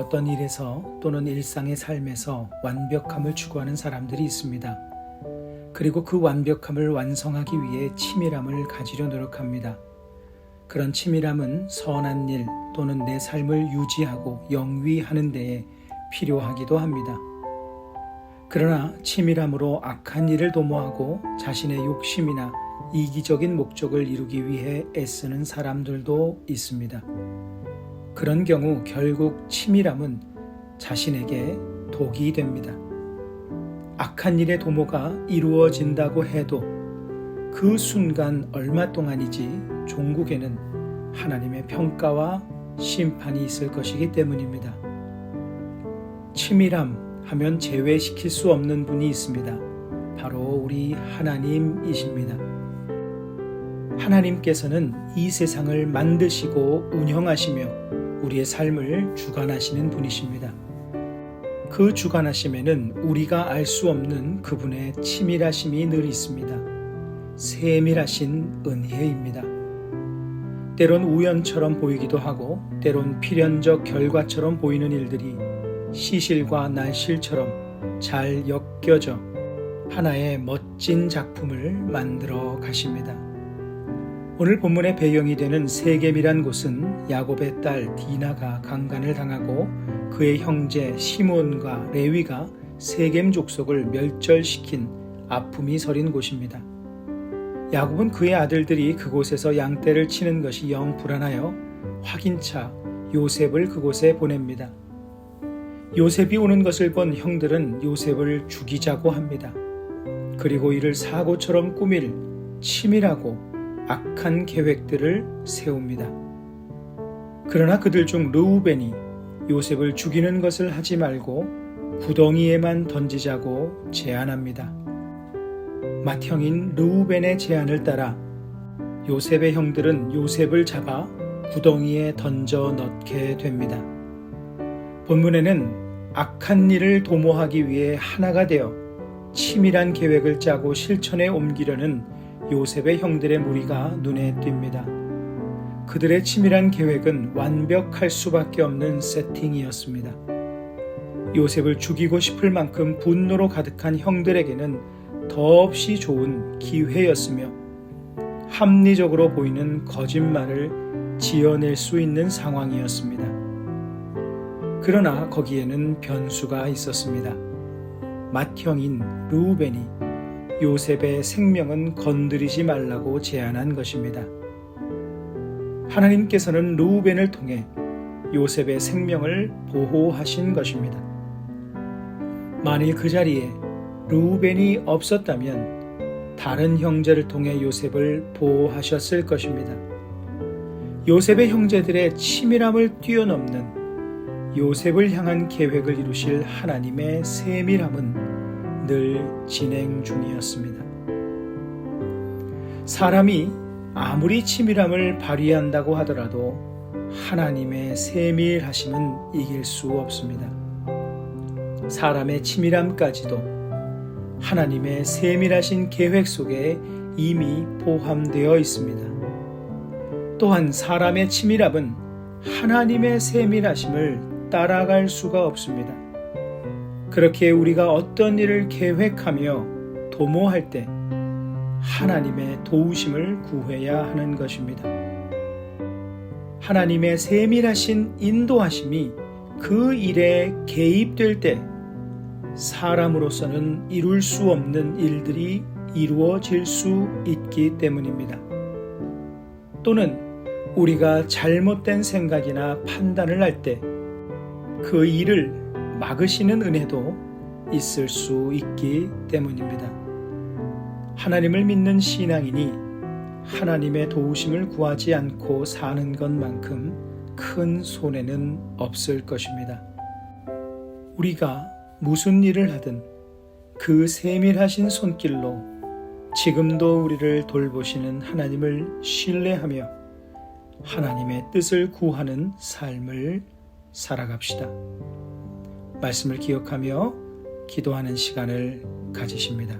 어떤 일에서 또는 일상의 삶에서 완벽함을 추구하는 사람들이 있습니다. 그리고 그 완벽함을 완성하기 위해 치밀함을 가지려 노력합니다. 그런 치밀함은 선한 일 또는 내 삶을 유지하고 영위하는 데에 필요하기도 합니다. 그러나 치밀함으로 악한 일을 도모하고 자신의 욕심이나 이기적인 목적을 이루기 위해 애쓰는 사람들도 있습니다. 그런 경우 결국 치밀함은 자신에게 독이 됩니다. 악한 일의 도모가 이루어진다고 해도 그 순간 얼마 동안이지 종국에는 하나님의 평가와 심판이 있을 것이기 때문입니다. 치밀함 하면 제외시킬 수 없는 분이 있습니다. 바로 우리 하나님이십니다. 하나님께서는 이 세상을 만드시고 운영하시며 우리의 삶을 주관하시는 분이십니다. 그 주관하심에는 우리가 알 수 없는 그분의 치밀하심이 늘 있습니다. 세밀하신 은혜입니다. 때론 우연처럼 보이기도 하고 때론 필연적 결과처럼 보이는 일들이 시실과 날실처럼 잘 엮여져 하나의 멋진 작품을 만들어 가십니다. 오늘 본문의 배경이 되는 세겜이란 곳은 야곱의 딸 디나가 강간을 당하고 그의 형제 시몬과 레위가 세겜 족속을 멸절시킨 아픔이 서린 곳입니다. 야곱은 그의 아들들이 그곳에서 양떼를 치는 것이 영 불안하여 확인차 요셉을 그곳에 보냅니다. 요셉이 오는 것을 본 형들은 요셉을 죽이자고 합니다. 그리고 이를 사고처럼 꾸밀 치밀하고 악한 계획들을 세웁니다. 그러나 그들 중 르우벤이 요셉을 죽이는 것을 하지 말고 구덩이에만 던지자고 제안합니다. 맏형인 르우벤의 제안을 따라 요셉의 형들은 요셉을 잡아 구덩이에 던져 넣게 됩니다. 본문에는 악한 일을 도모하기 위해 하나가 되어 치밀한 계획을 짜고 실천에 옮기려는 요셉의 형들의 무리가 눈에 띕니다. 그들의 치밀한 계획은 완벽할 수밖에 없는 세팅이었습니다. 요셉을 죽이고 싶을 만큼 분노로 가득한 형들에게는 더없이 좋은 기회였으며 합리적으로 보이는 거짓말을 지어낼 수 있는 상황이었습니다. 그러나 거기에는 변수가 있었습니다. 맏형인 르우벤이 요셉의 생명은 건드리지 말라고 제안한 것입니다. 하나님께서는 르우벤을 통해 요셉의 생명을 보호하신 것입니다. 만일 그 자리에 르우벤이 없었다면 다른 형제를 통해 요셉을 보호하셨을 것입니다. 요셉의 형제들의 치밀함을 뛰어넘는 요셉을 향한 계획을 이루실 하나님의 세밀함은 늘 진행 중이었습니다. 사람이 아무리 치밀함을 발휘한다고 하더라도 하나님의 세밀하심은 이길 수 없습니다. 사람의 치밀함까지도 하나님의 세밀하신 계획 속에 이미 포함되어 있습니다. 또한 사람의 치밀함은 하나님의 세밀하심을 따라갈 수가 없습니다. 그렇게 우리가 어떤 일을 계획하며 도모할 때 하나님의 도우심을 구해야 하는 것입니다. 하나님의 세밀하신 인도하심이 그 일에 개입될 때 사람으로서는 이룰 수 없는 일들이 이루어질 수 있기 때문입니다. 또는 우리가 잘못된 생각이나 판단을 할 때 그 일을 막으시는 은혜도 있을 수 있기 때문입니다. 하나님을 믿는 신앙인이 하나님의 도우심을 구하지 않고 사는 것만큼 큰 손해는 없을 것입니다. 우리가 무슨 일을 하든 그 세밀하신 손길로 지금도 우리를 돌보시는 하나님을 신뢰하며 하나님의 뜻을 구하는 삶을 살아갑시다. 말씀을 기억하며 기도하는 시간을 가지십니다.